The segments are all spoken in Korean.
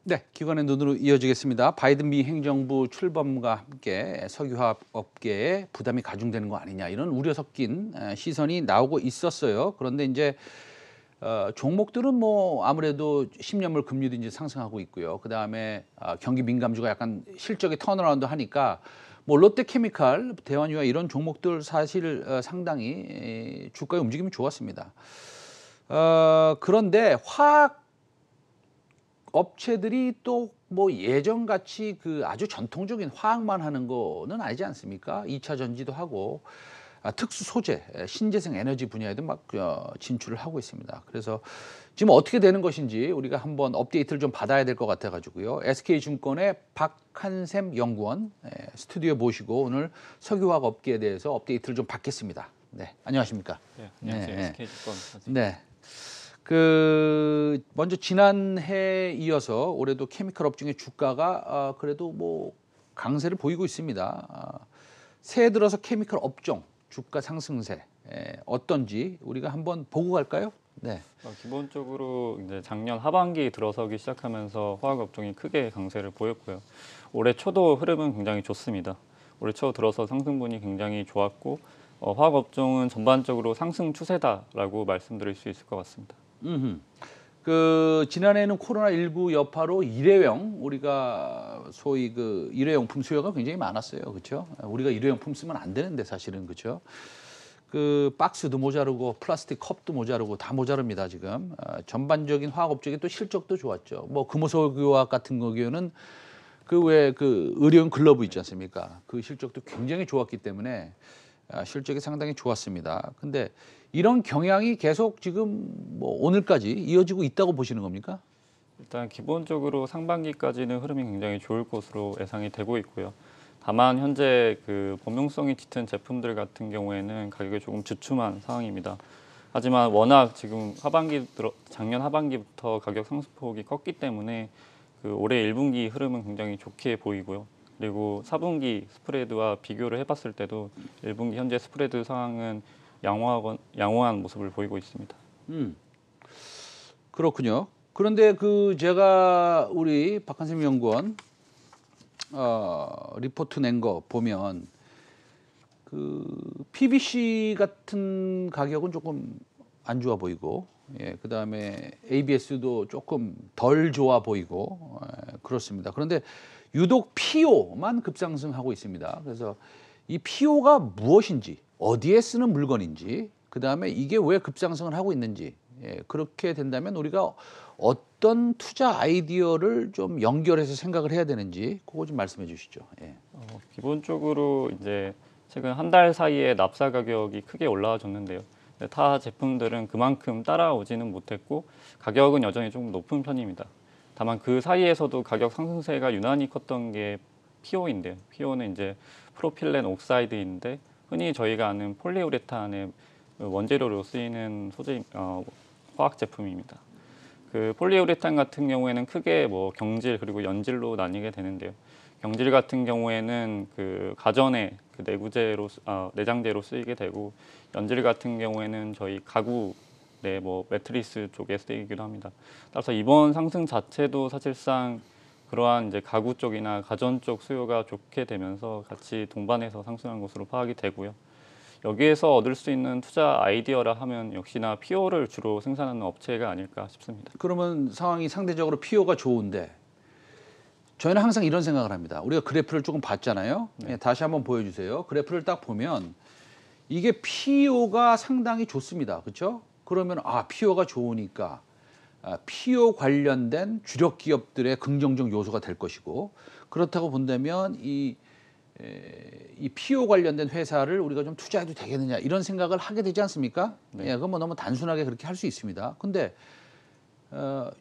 네, 기관의 눈으로 이어지겠습니다. 바이든 미 행정부 출범과 함께 석유화학 업계에 부담이 가중되는 거 아니냐 이런 우려 섞인 시선이 나오고 있었어요. 그런데 이제 종목들은 뭐 아무래도 10년물 금리도 이제 상승하고 있고요. 그 다음에 경기 민감주가 약간 실적이 턴어라운드 하니까 뭐 롯데케미칼, 대환유화 이런 종목들 사실 상당히 주가의 움직임이 좋았습니다. 그런데 화학 업체들이 또 뭐 예전같이 그 아주 전통적인 화학만 하는 거는 아니지 않습니까? 2차 전지도 하고 특수 소재, 신재생 에너지 분야에도 막 진출을 하고 있습니다. 그래서 지금 어떻게 되는 것인지 우리가 한번 업데이트를 좀 받아야 될 것 같아 가지고요. SK증권의 박한샘 연구원 스튜디오에 모시고 오늘 석유화학 업계에 대해서 업데이트를 좀 받겠습니다. 네, 안녕하십니까? 네, 안녕하세요. 네, SK증권 선생님. 네. 먼저 지난해에 이어서 올해도 케미컬 업종의 주가가 그래도 뭐 강세를 보이고 있습니다. 새해 들어서 케미컬 업종 주가 상승세 어떤지 우리가 한번 보고 갈까요? 네. 기본적으로 이제 작년 하반기 들어서기 시작하면서 화학 업종이 크게 강세를 보였고요. 올해 초도 흐름은 굉장히 좋습니다. 올해 초 들어서 상승분이 굉장히 좋았고 화학 업종은 전반적으로 상승 추세다라고 말씀드릴 수 있을 것 같습니다. 지난해에는 코로나19 여파로 일회용 우리가 소위 그 일회용품 수요가 굉장히 많았어요. 그렇죠? 우리가 일회용품 쓰면 안 되는데 사실은 그렇죠? 그 박스도 모자르고 플라스틱 컵도 모자르고 다 모자릅니다 지금. 전반적인 화학업 쪽에 또 실적도 좋았죠. 뭐 금호석유화학 같은 경우에는 그 외에 그 의료용 글러브 있지 않습니까? 그 실적도 굉장히 좋았기 때문에 실적이 상당히 좋았습니다. 근데 이런 경향이 계속 지금 뭐 오늘까지 이어지고 있다고 보시는 겁니까? 일단 기본적으로 상반기까지는 흐름이 굉장히 좋을 것으로 예상이 되고 있고요. 다만 현재 그 범용성이 짙은 제품들 같은 경우에는 가격이 조금 주춤한 상황입니다. 하지만 워낙 지금 작년 하반기부터 가격 상승폭이 컸기 때문에 그 올해 1분기 흐름은 굉장히 좋게 보이고요. 그리고 4분기 스프레드와 비교를 해봤을 때도 1분기 현재 스프레드 상황은 양호한 모습을 보이고 있습니다. 그렇군요. 그런데 제가 우리 박한샘 연구원 리포트 낸 거 보면 PVC 같은 가격은 조금 안 좋아 보이고, 그다음에 ABS도 조금 덜 좋아 보이고, 그렇습니다. 그런데 유독 PO만 급상승하고 있습니다. 그래서 이 PO가 무엇인지, 어디에 쓰는 물건인지, 그다음에 이게 왜 급상승을 하고 있는지, 그렇게 된다면 우리가 어떤 투자 아이디어를 좀 연결해서 생각을 해야 되는지 그거 좀 말씀해 주시죠. 기본적으로 이제 최근 한 달 사이에 납사 가격이 크게 올라와줬는데요. 타 제품들은 그만큼 따라오지는 못했고 가격은 여전히 좀 높은 편입니다. 다만 그 사이에서도 가격 상승세가 유난히 컸던 게 PO인데요. PO는 이제 프로필렌 옥사이드인데 흔히 저희가 아는 폴리우레탄의 원재료로 쓰이는 화학 제품입니다. 그 폴리우레탄 같은 경우에는 크게 뭐 경질 그리고 연질로 나뉘게 되는데요. 경질 같은 경우에는 그 가전의 그 내장재로 쓰이게 되고 연질 같은 경우에는 저희 가구 뭐 매트리스 쪽에 쓰이기도 합니다. 따라서 이번 상승 자체도 사실상 그러한 이제 가구 쪽이나 가전 쪽 수요가 좋게 되면서 같이 동반해서 상승한 것으로 파악이 되고요. 여기에서 얻을 수 있는 투자 아이디어라 하면 역시나 PO를 주로 생산하는 업체가 아닐까 싶습니다. 그러면 상황이 상대적으로 PO가 좋은데 저희는 항상 이런 생각을 합니다. 우리가 그래프를 조금 봤잖아요. 네. 다시 한번 보여주세요. 그래프를 딱 보면 이게 PO가 상당히 좋습니다. 그렇죠? 그러면 PO가 좋으니까 PO 관련된 주력 기업들의 긍정적 요소가 될 것이고, 그렇다고 본다면 이 PO 관련된 회사를 우리가 좀 투자해도 되겠느냐 이런 생각을 하게 되지 않습니까? 네. 그건 뭐 너무 단순하게 그렇게 할 수 있습니다. 근데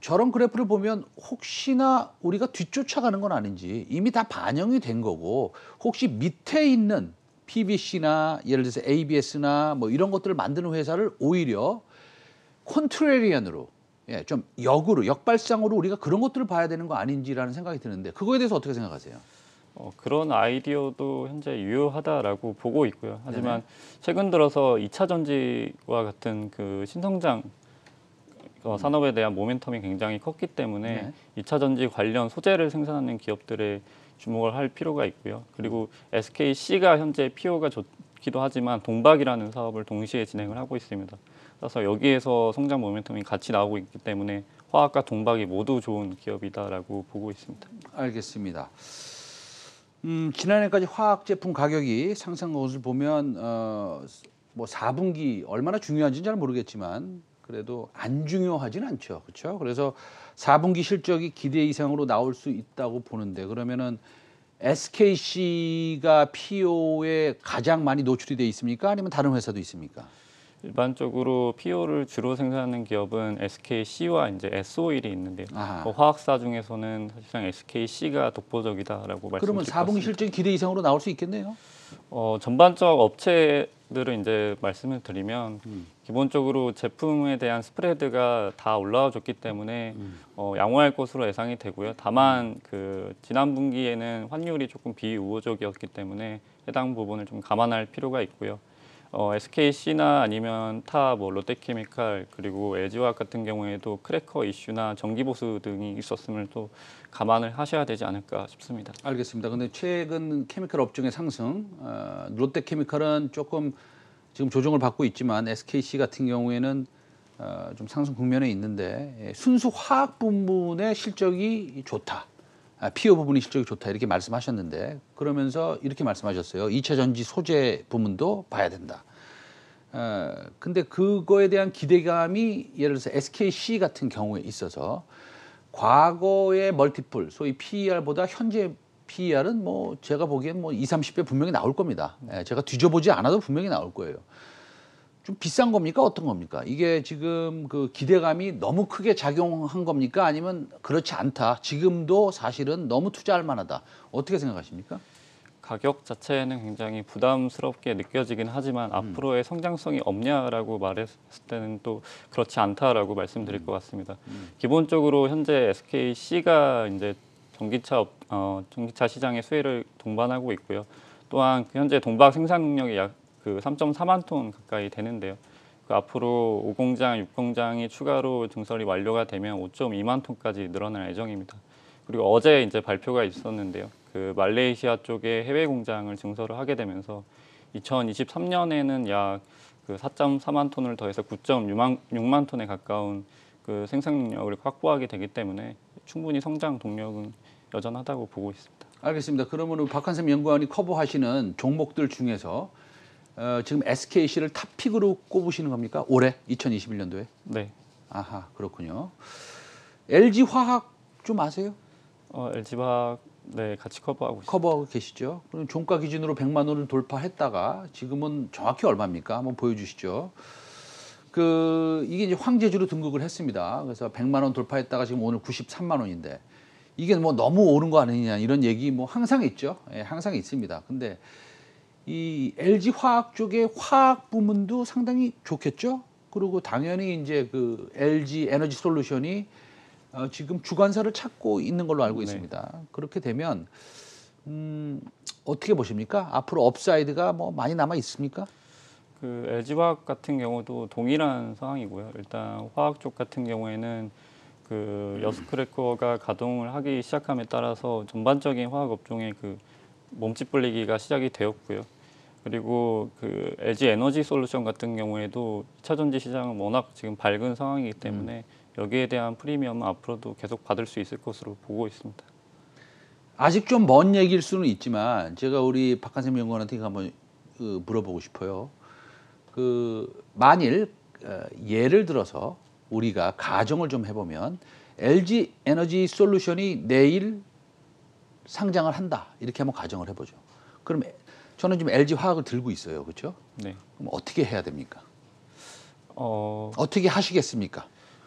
저런 그래프를 보면 혹시나 우리가 뒤쫓아가는 건 아닌지 이미 다 반영이 된 거고, 혹시 밑에 있는 PVC나 예를 들어서 ABS나 뭐 이런 것들을 만드는 회사를 오히려 콘트레리언으로 좀 역발상으로 우리가 그런 것들을 봐야 되는 거 아닌지라는 생각이 드는데 그거에 대해서 어떻게 생각하세요? 그런 아이디어도 현재 유효하다라고 보고 있고요. 하지만 최근 들어서 2차 전지와 같은 그 신성장 산업에 대한 모멘텀이 굉장히 컸기 때문에 2차 전지 관련 소재를 생산하는 기업들에 주목을 할 필요가 있고요. 그리고 SKC가 현재 PO가 좋기도 하지만 동박이라는 사업을 동시에 진행을 하고 있습니다. 그래서 여기에서 성장 모멘텀이 같이 나오고 있기 때문에 화학과 동박이 모두 좋은 기업이다라고 보고 있습니다. 알겠습니다. 지난해까지 화학 제품 가격이 상승한 것을 보면 뭐 4분기 얼마나 중요한지는 잘 모르겠지만 그래도 안 중요하진 않죠. 그렇죠? 그래서 4분기 실적이 기대 이상으로 나올 수 있다고 보는데 그러면은 SKC가 PO에 가장 많이 노출이 돼 있습니까? 아니면 다른 회사도 있습니까? 일반적으로 PO를 주로 생산하는 기업은 SKC와 이제 S-OIL이 있는데요. 아하. 화학사 중에서는 사실상 SKC가 독보적이다라고 말씀드릴 그러면 것 4분기 같습니다. 실적이 기대 이상으로 나올 수 있겠네요. 전반적 업체들은 이제 말씀을 드리면 기본적으로 제품에 대한 스프레드가 다 올라와줬기 때문에 양호할 것으로 예상이 되고요. 다만 그 지난 분기에는 환율이 조금 비우호적이었기 때문에 해당 부분을 좀 감안할 필요가 있고요. SKC나 아니면 타 뭐 롯데케미칼 그리고 LG화학 같은 경우에도 크래커 이슈나 정기보수 등이 있었음을 또 감안을 하셔야 되지 않을까 싶습니다. 알겠습니다. 근데 최근 케미칼 업종의 상승, 롯데케미칼은 조금 지금 조정을 받고 있지만 SKC 같은 경우에는 좀 상승 국면에 있는데 순수 화학 부분의 실적이 좋다. PO 부분의 실적이 좋다 이렇게 말씀하셨는데 그러면서 이렇게 말씀하셨어요. 2차 전지 소재 부문도 봐야 된다. 근데 그거에 대한 기대감이 예를 들어서 SKC 같은 경우에 있어서 과거의 멀티플, 소위 PER보다 현재 PER은 뭐 제가 보기엔 뭐 20, 30배 분명히 나올 겁니다. 제가 뒤져보지 않아도 분명히 나올 거예요. 좀 비싼 겁니까? 어떤 겁니까? 이게 지금 그 기대감이 너무 크게 작용한 겁니까? 아니면 그렇지 않다. 지금도 사실은 너무 투자할 만하다. 어떻게 생각하십니까? 가격 자체는 굉장히 부담스럽게 느껴지긴 하지만 앞으로의 성장성이 없냐라고 말했을 때는 또 그렇지 않다라고 말씀드릴 것 같습니다. 기본적으로 현재 SKC가 이제 전기차 시장의 수혜를 동반하고 있고요. 또한 그 현재 동박 생산 능력이 약 그 3.4만 톤 가까이 되는데요. 그 앞으로 5공장, 6공장이 추가로 증설이 완료가 되면 5.2만 톤까지 늘어날 예정입니다. 그리고 어제 이제 발표가 있었는데요. 그 말레이시아 쪽에 해외 공장을 증설을 하게 되면서 2023년에는 약 그 4.4만 톤을 더해서 9.6만 톤에 가까운 그 생산 능력을 확보하게 되기 때문에 충분히 성장 동력은 여전하다고 보고 있습니다. 알겠습니다. 그러면 박한샘 연구원이 커버하시는 종목들 중에서 지금 SKC를 탑픽으로 꼽으시는 겁니까? 올해 2021년도에? 네. 아하, 그렇군요. LG화학 좀 아세요? LG화학 네, 같이 커버하고 있습니다. 커버하고 계시죠? 그럼 종가 기준으로 100만 원을 돌파했다가 지금은 정확히 얼마입니까? 한번 보여주시죠. 이게 이제 황제주로 등극을 했습니다. 그래서 100만 원 돌파했다가 지금 오늘 93만 원인데 이게 뭐 너무 오른 거 아니냐 이런 얘기 뭐 항상 있죠. 예, 항상 있습니다. 근데 이 LG 화학 쪽의 화학 부문도 상당히 좋겠죠. 그리고 당연히 이제 그 LG 에너지 솔루션이 지금 주관사를 찾고 있는 걸로 알고 있습니다. 그렇게 되면 어떻게 보십니까? 앞으로 업사이드가 뭐 많이 남아 있습니까? 그 LG화학 같은 경우도 동일한 상황이고요. 일단 화학 쪽 같은 경우에는 그 여스크래커가 가동을 하기 시작함에 따라서 전반적인 화학 업종의 그 몸집 불리기가 시작이 되었고요. 그리고 그 LG 에너지 솔루션 같은 경우에도 2차 전지 시장은 워낙 지금 밝은 상황이기 때문에 여기에 대한 프리미엄은 앞으로도 계속 받을 수 있을 것으로 보고 있습니다. 아직 좀 먼 얘기일 수는 있지만 제가 우리 박한샘 연구원한테 이거 한번 물어보고 싶어요. 만일 예를 들어서 우리가 가정을 좀 해보면 LG 에너지 솔루션이 내일 상장을 한다 이렇게 한번 가정을 해보죠. 그럼 저는 지금 LG 화학을 들고 있어요, 그렇죠? 네. 그럼 어떻게 해야 됩니까? 어, 어떻게 하시겠습니까?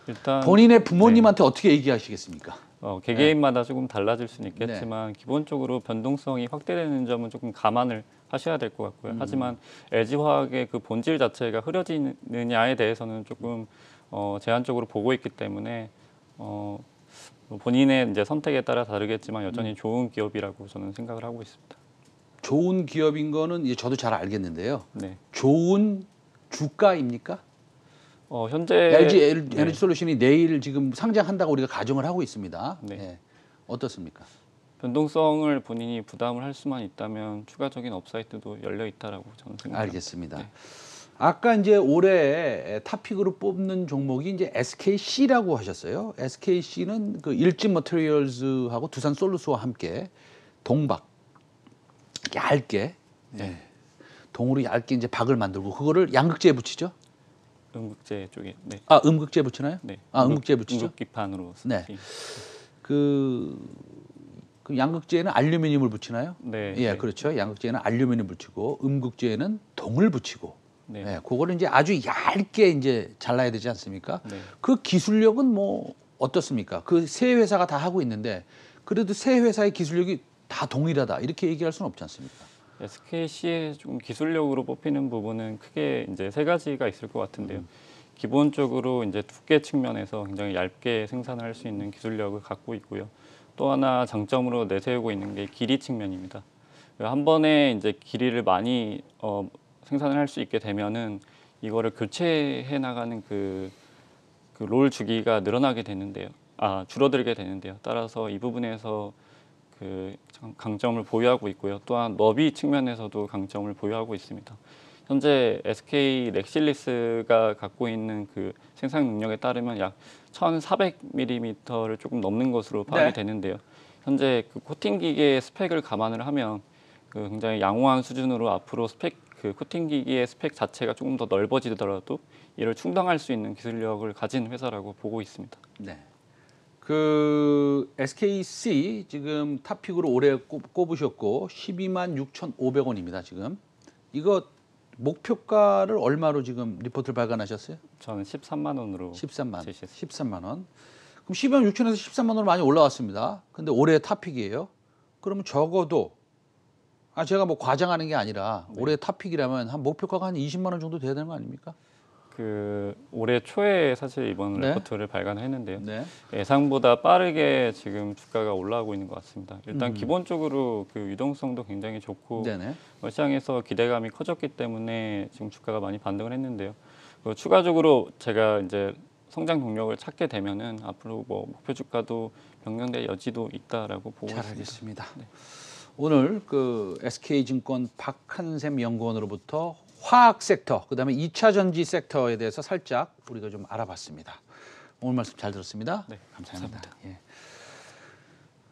일단 본인의 부모님한테 어떻게 얘기하시겠습니까? 개개인마다 조금 달라질 수는 있겠지만 기본적으로 변동성이 확대되는 점은 조금 감안을 하셔야 될 것 같고요. 하지만 LG화학의 그 본질 자체가 흐려지느냐에 대해서는 조금 제한적으로 보고 있기 때문에 본인의 이제 선택에 따라 다르겠지만 여전히 좋은 기업이라고 저는 생각을 하고 있습니다. 좋은 기업인 거는 이제 저도 잘 알겠는데요. 네. 좋은 주가입니까? 현재 LG 네. 에너지 솔루션이 내일 지금 상장한다고 우리가 가정을 하고 있습니다. 네. 예. 어떻습니까? 변동성을 본인이 부담을 할 수만 있다면 추가적인 업사이드도 열려 있다라고 저는 생각합니다. 알겠습니다. 네. 아까 이제 올해 탑픽으로 뽑는 종목이 이제 SKC라고 하셨어요. SKC는 그 일진 머티리얼즈하고 두산 솔루스와 함께 동박 얇게 예. 동으로 얇게 이제 박을 만들고 그거를 양극재에 붙이죠. 음극재 쪽에 네. 아 음극재 붙이나요? 네. 음극재 붙이죠. 음극기판으로 네. 그 양극재에는 알루미늄을 붙이나요? 네. 예, 네. 그렇죠. 양극재에는 알루미늄을 붙이고 음극재에는 동을 붙이고 네. 예, 그거를 이제 아주 얇게 이제 잘라야 되지 않습니까? 네. 그 기술력은 뭐 어떻습니까? 그 세 회사가 다 하고 있는데 그래도 세 회사의 기술력이 다 동일하다 이렇게 얘기할 수는 없지 않습니까? SKC의 좀 기술력으로 뽑히는 부분은 크게 이제 세 가지가 있을 것 같은데요. 기본적으로 이제 두께 측면에서 굉장히 얇게 생산할 수 있는 기술력을 갖고 있고요. 또 하나 장점으로 내세우고 있는 게 길이 측면입니다. 한 번에 이제 길이를 많이 생산을 할 수 있게 되면은 이거를 교체해 나가는 그 롤 주기가 늘어나게 되는데요. 줄어들게 되는데요. 따라서 이 부분에서 그 강점을 보유하고 있고요. 또한 너비 측면에서도 강점을 보유하고 있습니다. 현재 SK 렉실리스가 갖고 있는 그 생산 능력에 따르면 약 1,400mm를 조금 넘는 것으로 파악이 네. 되는데요. 현재 그 코팅 기계의 스펙을 감안을 하면 그 굉장히 양호한 수준으로 앞으로 그 코팅 기계의 스펙 자체가 조금 더 넓어지더라도 이를 충당할 수 있는 기술력을 가진 회사라고 보고 있습니다. 네. 그 SKC 지금 탑픽으로 올해 꼽으셨고 12만 6,500원입니다. 지금 이거 목표가를 얼마로 지금 리포트를 발간하셨어요? 저는 13만 원으로 13만. 제시했습니다. 13만 원. 그럼 12만 6천에서 13만 원으로 많이 올라왔습니다. 근데 올해 탑픽이에요. 그러면 적어도 제가 뭐 과장하는 게 아니라 올해 탑픽이라면 한 목표가가 한 20만 원 정도 돼야 되는 거 아닙니까? 그 올해 초에 사실 이번 네. 리포트를 발간했는데요. 네. 예상보다 빠르게 지금 주가가 올라가고 있는 것 같습니다. 일단 기본적으로 그 유동성도 굉장히 좋고 네네. 시장에서 기대감이 커졌기 때문에 지금 주가가 많이 반등을 했는데요. 추가적으로 제가 이제 성장 동력을 찾게 되면은 앞으로 뭐 목표 주가도 변경될 여지도 있다라고 보고 잘 있습니다. 알겠습니다. 네. 오늘 그 SK증권 박한샘 연구원으로부터 화학 섹터, 그다음에 2차 전지 섹터에 대해서 살짝 우리가 좀 알아봤습니다. 오늘 말씀 잘 들었습니다. 네, 감사합니다. 예.